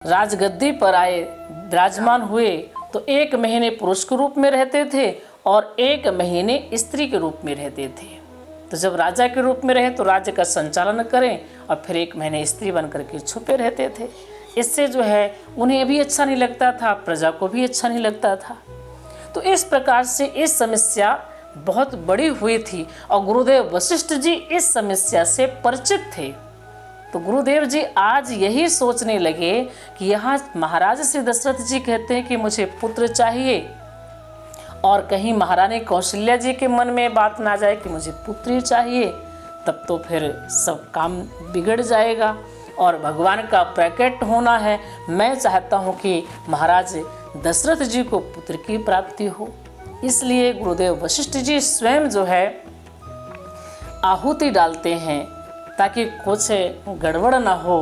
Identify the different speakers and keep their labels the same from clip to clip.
Speaker 1: राजगद्दी पर आए, विराजमान हुए तो 1 महीने पुरुष के रूप में रहते थे और 1 महीने स्त्री के रूप में रहते थे। तो जब राजा के रूप में रहे तो राज्य का संचालन करें और फिर 1 महीने स्त्री बनकर के छुपे रहते थे। इससे जो है उन्हें भी अच्छा नहीं लगता था, प्रजा को भी अच्छा नहीं लगता था। तो इस प्रकार से इस समस्या बहुत बड़ी हुई थी और गुरुदेव वशिष्ठ जी इस समस्या से परिचित थे। तो गुरुदेव जी आज यही सोचने लगे कि यहाँ महाराज श्री दशरथ जी कहते हैं कि मुझे पुत्र चाहिए और कहीं महारानी कौशल्या जी के मन में बात ना जाए कि मुझे पुत्री चाहिए, तब तो फिर सब काम बिगड़ जाएगा और भगवान का प्रकट होना है। मैं चाहता हूँ कि महाराज दशरथ जी को पुत्र की प्राप्ति हो। इसलिए गुरुदेव वशिष्ठ जी स्वयं जो है आहुति डालते हैं ताकि कुछ गड़बड़ ना हो,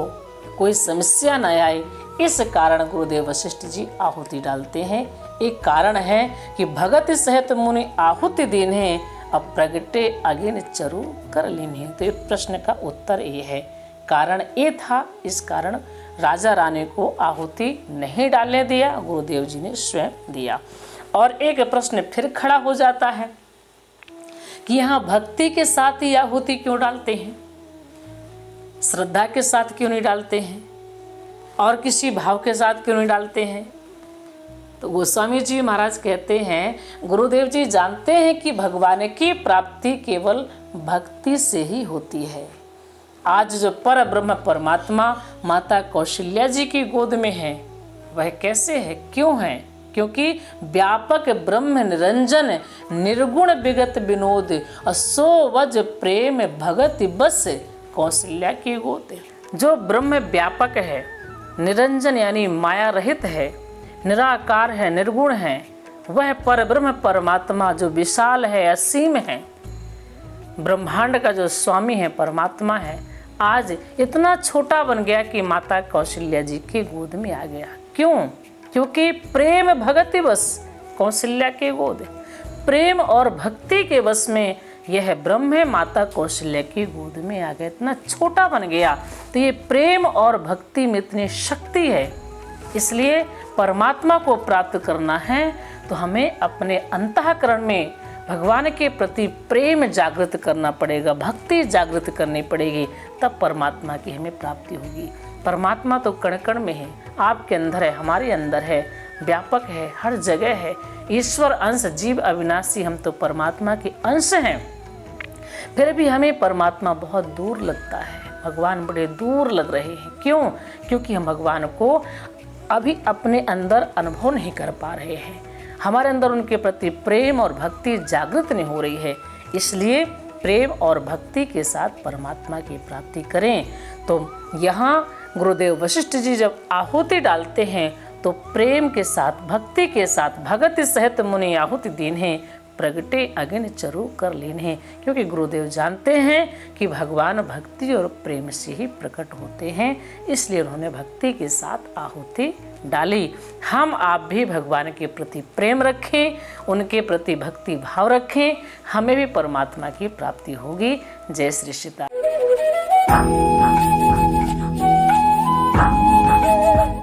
Speaker 1: कोई समस्या न आए। इस कारण गुरुदेव वशिष्ठ जी आहुति डालते हैं। एक कारण है कि भगत सहित मुनि आहुति दीन्हे अब प्रगटे अगिन चरु कर लीन्हे। तो ये प्रश्न का उत्तर ये है, कारण ये था। इस कारण राजा रानी को आहुति नहीं डालने दिया, गुरुदेव जी ने स्वयं दिया। और एक प्रश्न फिर खड़ा हो जाता है कि यहाँ भक्ति के साथ ही आहुति क्यों डालते हैं, श्रद्धा के साथ क्यों नहीं डालते हैं और किसी भाव के साथ क्यों नहीं डालते हैं। तो गोस्वामी जी महाराज कहते हैं, गुरुदेव जी जानते हैं कि भगवान की प्राप्ति केवल भक्ति से ही होती है। आज जो पर ब्रह्म परमात्मा माता कौशल्या जी की गोद में है वह कैसे है, क्यों है? क्योंकि व्यापक ब्रह्म निरंजन निर्गुण विगत विनोद असो वज प्रेम भगति बस कौशल्या की गोद। जो ब्रह्म व्यापक है, निरंजन यानी माया रहित है, निराकार है, निर्गुण है, वह पर ब्रह्म परमात्मा जो विशाल है, असीम है, ब्रह्मांड का जो स्वामी है, परमात्मा है, आज इतना छोटा बन गया कि माता कौशल्या जी की गोद में आ गया। क्यों? क्योंकि प्रेम भगति बस कौशल्या के गोद। प्रेम और भक्ति के बस में यह ब्रह्म माता कौशल्या की गोद में आ गया, इतना छोटा बन गया। तो ये प्रेम और भक्ति में इतनी शक्ति है। इसलिए परमात्मा को प्राप्त करना है तो हमें अपने अंतःकरण में भगवान के प्रति प्रेम जागृत करना पड़ेगा, भक्ति जागृत करनी पड़ेगी, तब परमात्मा की हमें प्राप्ति होगी। परमात्मा तो कण कण में है, आपके अंदर है, हमारे अंदर है, व्यापक है, हर जगह है। ईश्वर अंश, जीव अविनाशी, हम तो परमात्मा के अंश हैं। फिर भी हमें परमात्मा बहुत दूर लगता है, भगवान बड़े दूर लग रहे हैं। क्यों? क्योंकि हम भगवान को अभी अपने अंदर अनुभव नहीं कर पा रहे हैं, हमारे अंदर उनके प्रति प्रेम और भक्ति जागृत नहीं हो रही है। इसलिए प्रेम और भक्ति के साथ परमात्मा की प्राप्ति करें। तो यहाँ गुरुदेव वशिष्ठ जी जब आहुति डालते हैं तो प्रेम के साथ, भक्ति के साथ, भगति सहित मुनि आहुति दीन्हे प्रगटे अगिन चरु कर लीन्हे। क्योंकि गुरुदेव जानते हैं कि भगवान भक्ति और प्रेम से ही प्रकट होते हैं, इसलिए उन्होंने भक्ति के साथ आहुति डाली। हम आप भी भगवान के प्रति प्रेम रखें, उनके प्रति भक्ति भाव रखें, हमें भी परमात्मा की प्राप्ति होगी। जय श्री सीता।